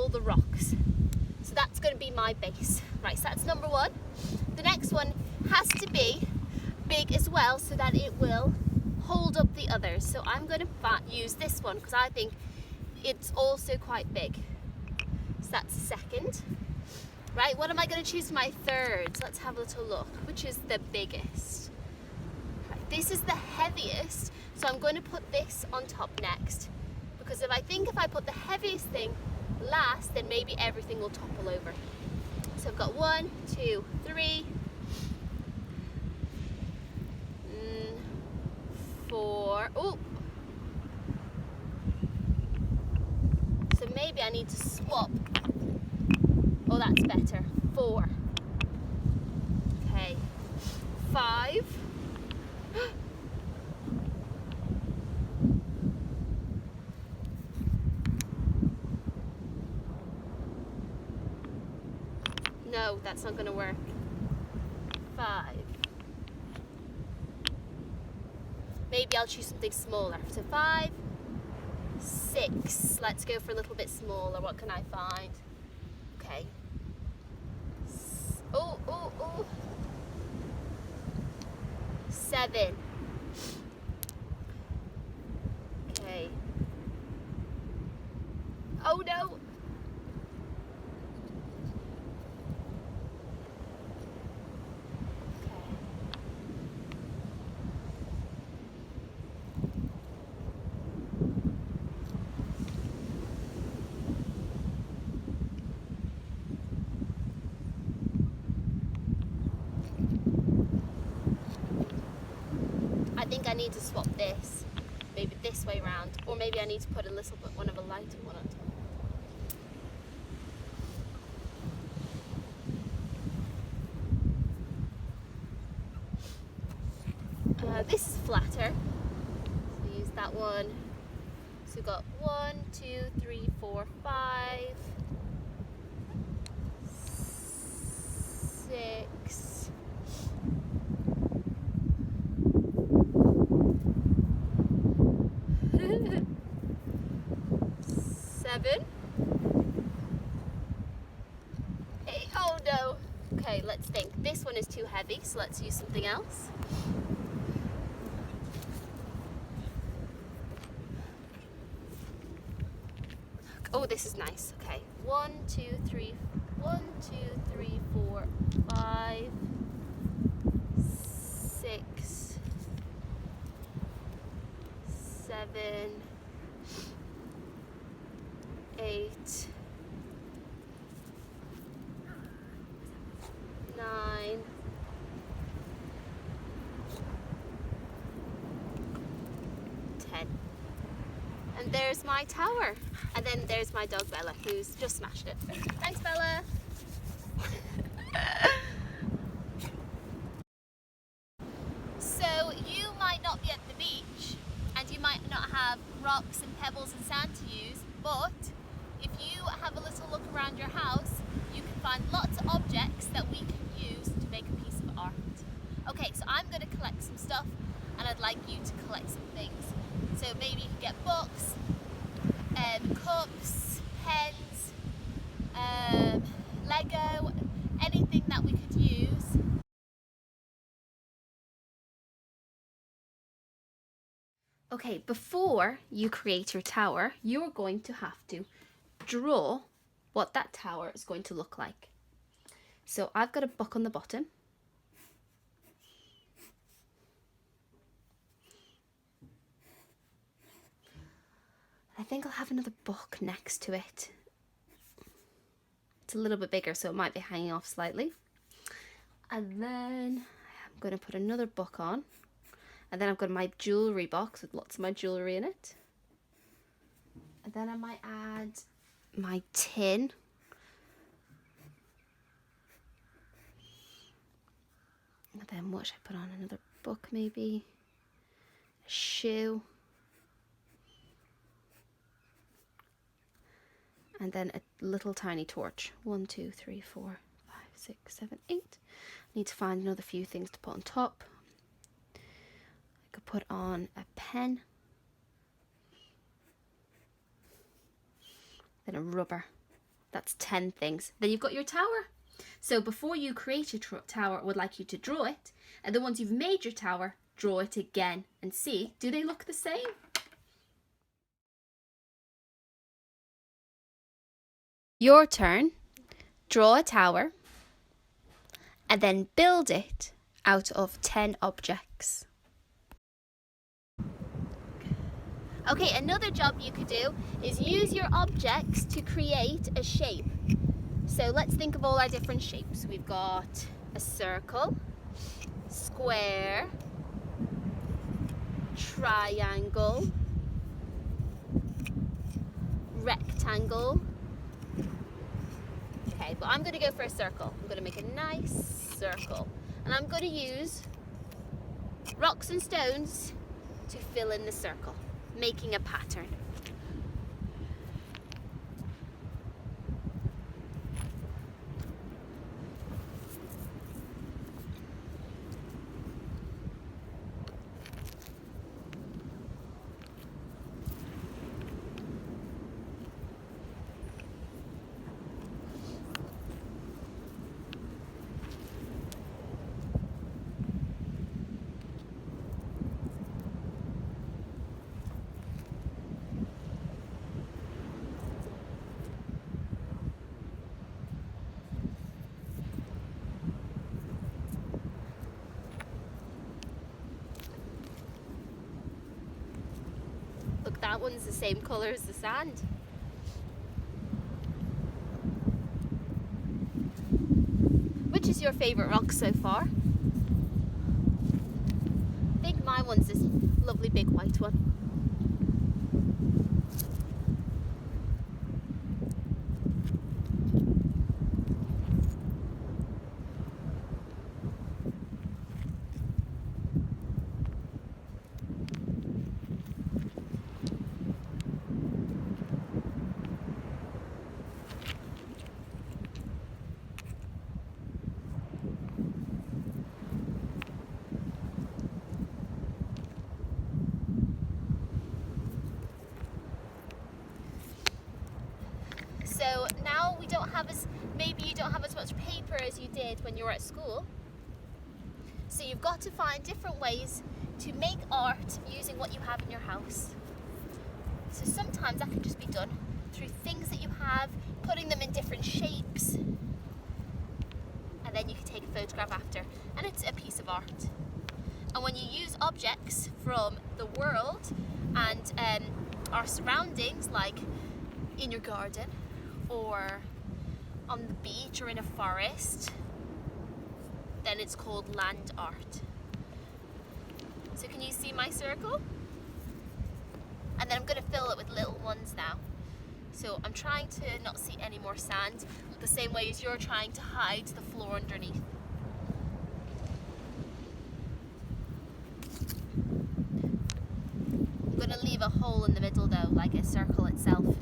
all the rocks. So that's going to be my base. Right, so that's number one. The next one has to be big as well so that it will hold up the others. So I'm going to use this one because I think it's also quite big. So that's the second. Right, what am I going to choose for my third? So let's have a little look. Which is the biggest? Right, this is the heaviest, so I'm going to put this on top next. Because if I put the heaviest thing last, then maybe everything will topple over. So I've got 1, 2, 3, 4. Oh! So maybe I need to swap. Oh, that's better. 4. Okay. 5. No, that's not going to work. 5. Maybe I'll choose something smaller. So 5, 6. Let's go for a little bit smaller. What can I find? Okay. Oh. 7. Okay. Oh no. I think I need to swap this, maybe this way round, or maybe I need to put a little bit one of a lighter one on top. This is flatter, so use that one. So we've got 1, 2, 3, 4, 5, 6. 7. 8. Oh no. Okay, let's think. This one is too heavy, so let's use something else. Oh, this is nice. Okay. 1, 2, 3, 1, 2, 3, 4, 5, 6, 7, 8, 9, 10. And there's my tower. And then there's my dog Bella, who's just smashed it. Thanks, Bella. So you might not be at the beach and you might not have rocks and pebbles and sand to use, but if you have a little look around your house, you can find lots of objects that we can use to make a piece of art. Okay, so I'm going to collect some stuff and I'd like you to collect some things. So maybe you can get books, cups, pens, Lego, anything that we could use. Okay, before you create your tower, you're going to have to draw what that tower is going to look like. So I've got a book on the bottom. I think I'll have another book next to it. It's a little bit bigger, so it might be hanging off slightly. And then I'm going to put another book on. And then I've got my jewellery box with lots of my jewellery in it. And then I might add my tin. And then what should I put on? Another book maybe? A shoe. And then a little tiny torch. 1, 2, 3, 4, 5, 6, 7, 8. I need to find another few things to put on top. I could put on a pen. Then a rubber. That's 10 things. Then you've got your tower. So before you create a tower, I would like you to draw it. And then once you've made your tower, draw it again and see, do they look the same? Your turn. Draw a tower and then build it out of 10 objects. Okay, another job you could do is use your objects to create a shape. So let's think of all our different shapes. We've got a circle, square, triangle, rectangle. Okay, but I'm going to go for a circle. I'm going to make a nice circle. And I'm going to use rocks and stones to fill in the circle, making a pattern. Look, that one's the same colour as the sand. Which is your favourite rock so far? I think my one's this lovely big white one. So now maybe you don't have as much paper as you did when you were at school. So you've got to find different ways to make art using what you have in your house. So sometimes that can just be done through things that you have, putting them in different shapes, and then you can take a photograph after, and it's a piece of art. And when you use objects from the world and our surroundings, like in your garden or on the beach or in a forest, then it's called land art. So can you see my circle? And then I'm going to fill it with little ones now. So I'm trying to not see any more sand, the same way as you're trying to hide the floor underneath. I'm going to leave a hole in the middle though, like a circle itself,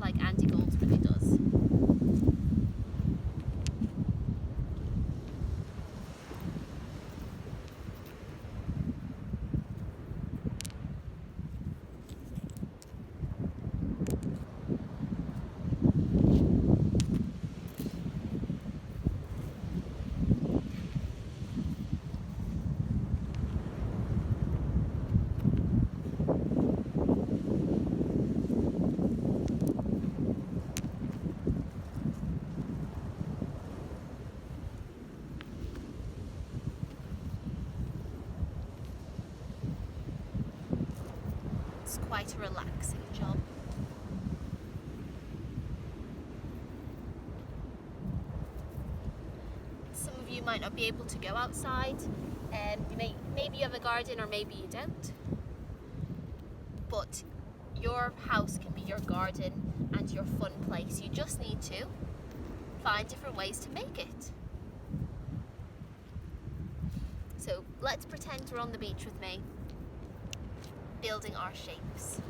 like Andy Goldsworthy does. It's quite a relaxing job. Some of you might not be able to go outside, maybe you have a garden or maybe you don't. But your house can be your garden and your fun place. You just need to find different ways to make it. So let's pretend we're on the beach with me, building our shapes.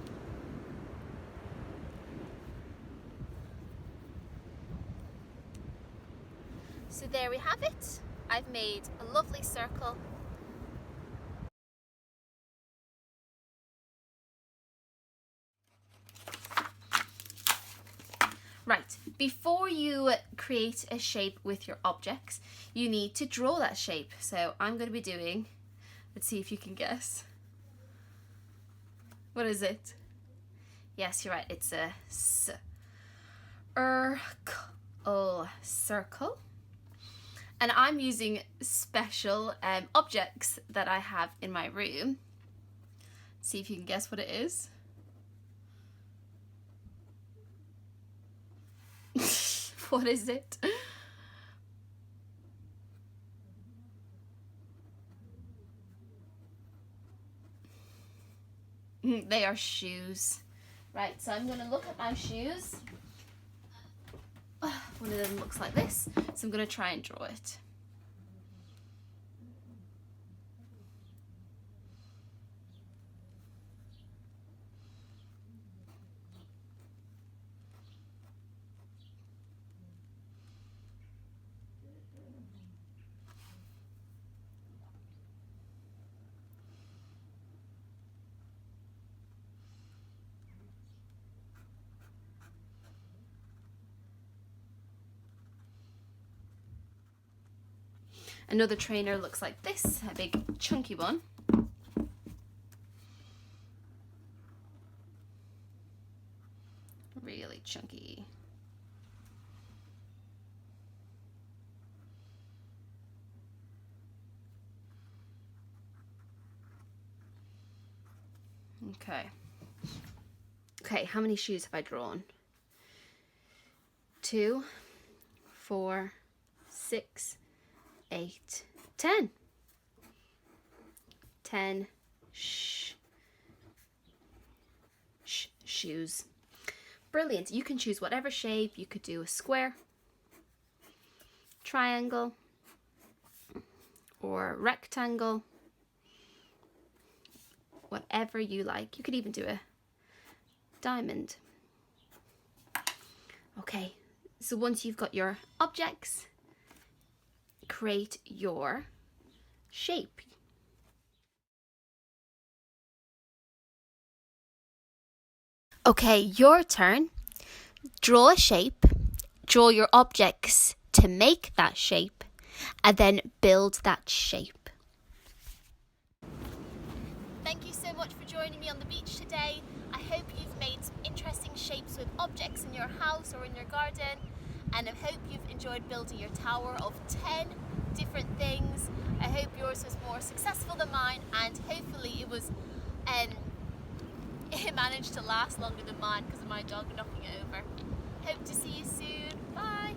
So there we have it. I've made a lovely circle. Right, before you create a shape with your objects, you need to draw that shape. So I'm going to be doing, let's see if you can guess. What is it? Yes, you're right, it's a circle. And I'm using special objects that I have in my room. See if you can guess what it is. What is it? They are shoes. Right, so I'm going to look at my shoes. One of them looks like this, so I'm going to try and draw it. Another trainer looks like this, a big chunky one. Really chunky. Okay, how many shoes have I drawn? 2, 4, 6, 8, 10. 10 shoes. Brilliant. You can choose whatever shape. You could do a square, triangle, or rectangle. Whatever you like. You could even do a diamond. Okay, so once you've got your objects, create your shape. Okay, your turn. Draw a shape, draw your objects to make that shape, and then build that shape. Thank you so much for joining me on the beach today. I hope you've made some interesting shapes with objects in your house or in your garden, and I hope you've enjoyed building your tower of 10 different things. I hope yours was more successful than mine, and hopefully it managed to last longer than mine because of my dog knocking it over. Hope to see you soon. Bye.